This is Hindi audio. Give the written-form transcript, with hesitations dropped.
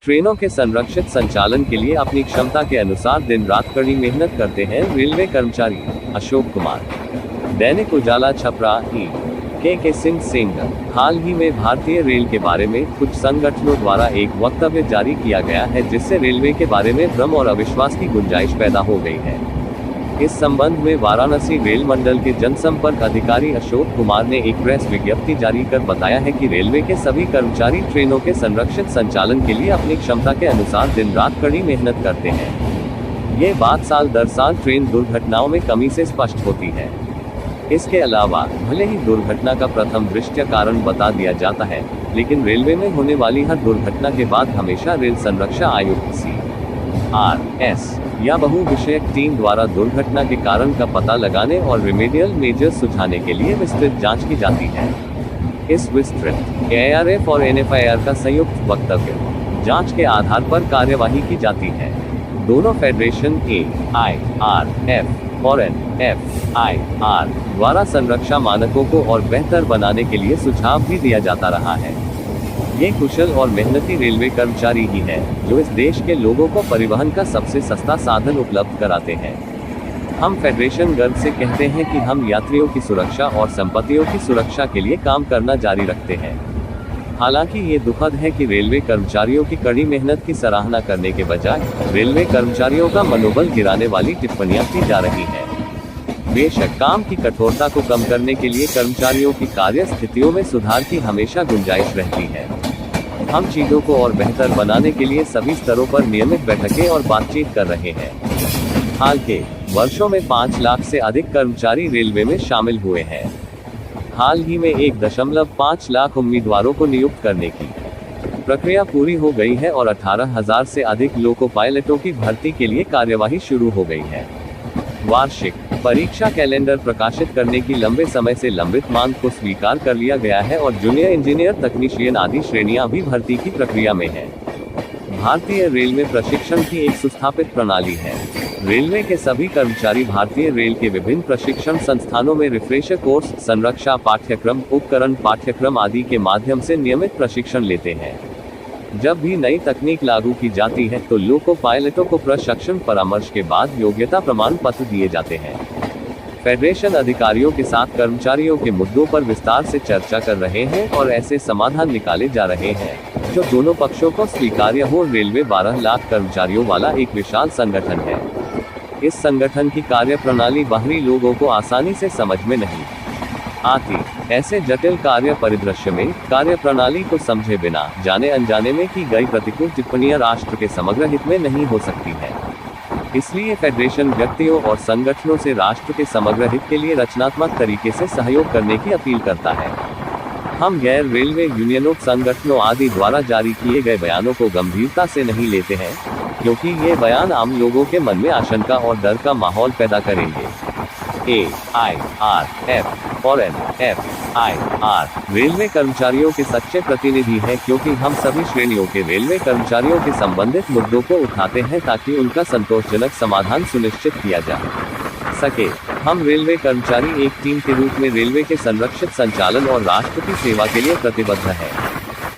ट्रेनों के संरक्षित संचालन के लिए अपनी क्षमता के अनुसार दिन रात कड़ी मेहनत करते हैं रेलवे कर्मचारी। अशोक कुमार। दैनिक उजाला छपरा। के सिंह। हाल ही में भारतीय रेल के बारे में कुछ संगठनों द्वारा एक वक्तव्य जारी किया गया है जिससे रेलवे के बारे में भ्रम और अविश्वास की गुंजाइश पैदा हो गई है। इस संबंध में वाराणसी रेल मंडल के जनसंपर्क अधिकारी अशोक कुमार ने एक प्रेस विज्ञप्ति जारी कर बताया है कि रेलवे के सभी कर्मचारी ट्रेनों के संरक्षित संचालन के लिए अपनी क्षमता के अनुसार दिन रात कड़ी मेहनत करते हैं। ये बात साल दर साल ट्रेन दुर्घटनाओं में कमी से स्पष्ट होती है। इसके अलावा भले ही दुर्घटना का प्रथम दृष्टया कारण बता दिया जाता है, लेकिन रेलवे में होने वाली हर दुर्घटना के बाद हमेशा रेल संरक्षा आयुक्त CRS या बहु विषयक टीम द्वारा दुर्घटना के कारण का पता लगाने और रिमेडियल मेजर्स सुझाने के लिए विस्तृत जांच की जाती है। इस विस्तृत ARF और NFIR का संयुक्त वक्तव्य जांच के आधार पर कार्यवाही की जाती है। दोनों फेडरेशन AIRF और NFIR द्वारा संरक्षा मानकों को और बेहतर बनाने के लिए सुझाव भी दिया जाता रहा है। ये कुशल और मेहनती रेलवे कर्मचारी ही हैं जो इस देश के लोगों को परिवहन का सबसे सस्ता साधन उपलब्ध कराते हैं। हम फेडरेशन गर्व से कहते हैं कि हम यात्रियों की सुरक्षा और संपत्तियों की सुरक्षा के लिए काम करना जारी रखते हैं। हालांकि ये दुखद है कि रेलवे कर्मचारियों की कड़ी मेहनत की सराहना करने के बजाय रेलवे कर्मचारियों का मनोबल गिराने वाली टिप्पणियां की जा रही हैं। बेशक काम की कठोरता को कम करने के लिए कर्मचारियों की कार्य स्थितियों में सुधार की हमेशा गुंजाइश रहती है। हम चीजों को और बेहतर बनाने के लिए सभी स्तरों पर नियमित बैठकें और बातचीत कर रहे हैं। हाल के वर्षों में 5 लाख से अधिक कर्मचारी रेलवे में शामिल हुए हैं। हाल ही में 1.5 लाख उम्मीदवारों को नियुक्त करने की प्रक्रिया पूरी हो गई है और 18,000 से अधिक लोको पायलटों की भर्ती के लिए कार्यवाही शुरू हो गई है। वार्षिक परीक्षा कैलेंडर प्रकाशित करने की लंबे समय से लंबित मांग को स्वीकार कर लिया गया है और जूनियर इंजीनियर, तकनीशियन आदि श्रेणियां भी भर्ती की प्रक्रिया में है। भारतीय रेल में प्रशिक्षण की एक सुस्थापित प्रणाली है। रेलवे के सभी कर्मचारी भारतीय रेल के विभिन्न प्रशिक्षण संस्थानों में रिफ्रेशर कोर्स, संरक्षा पाठ्यक्रम, उपकरण पाठ्यक्रम आदि के माध्यम से नियमित प्रशिक्षण लेते हैं। जब भी नई तकनीक लागू की जाती है तो लोको पायलटों को प्रशिक्षण परामर्श के बाद योग्यता प्रमाण पत्र दिए जाते हैं। फेडरेशन अधिकारियों के साथ कर्मचारियों के मुद्दों पर विस्तार से चर्चा कर रहे हैं और ऐसे समाधान निकाले जा रहे हैं जो दोनों पक्षों को स्वीकार्य हो। रेलवे 12 लाख कर्मचारियों वाला एक विशाल संगठन है। इस संगठन की कार्यप्रणाली बाहरी लोगों को आसानी से समझ में नहीं आती। ऐसे जटिल कार्य परिदृश्य में कार्यप्रणाली को समझे बिना जाने अनजाने में की गई प्रतिकूल टिप्पणियां राष्ट्र के समग्र हित में नहीं हो सकती है। इसलिए फेडरेशन व्यक्तियों और संगठनों से राष्ट्र के समग्र हित के लिए रचनात्मक तरीके से सहयोग करने की अपील करता है। हम गैर रेलवे यूनियनों, संगठनों आदि द्वारा जारी किए गए बयानों को गंभीरता से नहीं लेते हैं, क्योंकि ये बयान आम लोगों के मन में आशंका और डर का माहौल पैदा करेंगे। AIRF और NFIR रेलवे कर्मचारियों के सच्चे प्रतिनिधि हैं, क्योंकि हम सभी श्रेणियों के रेलवे कर्मचारियों के संबंधित मुद्दों को उठाते हैं ताकि उनका संतोषजनक समाधान सुनिश्चित किया जा सके। हम रेलवे कर्मचारी एक टीम के रूप में रेलवे के संरक्षित संचालन और राष्ट्र की सेवा के लिए प्रतिबद्ध हैं।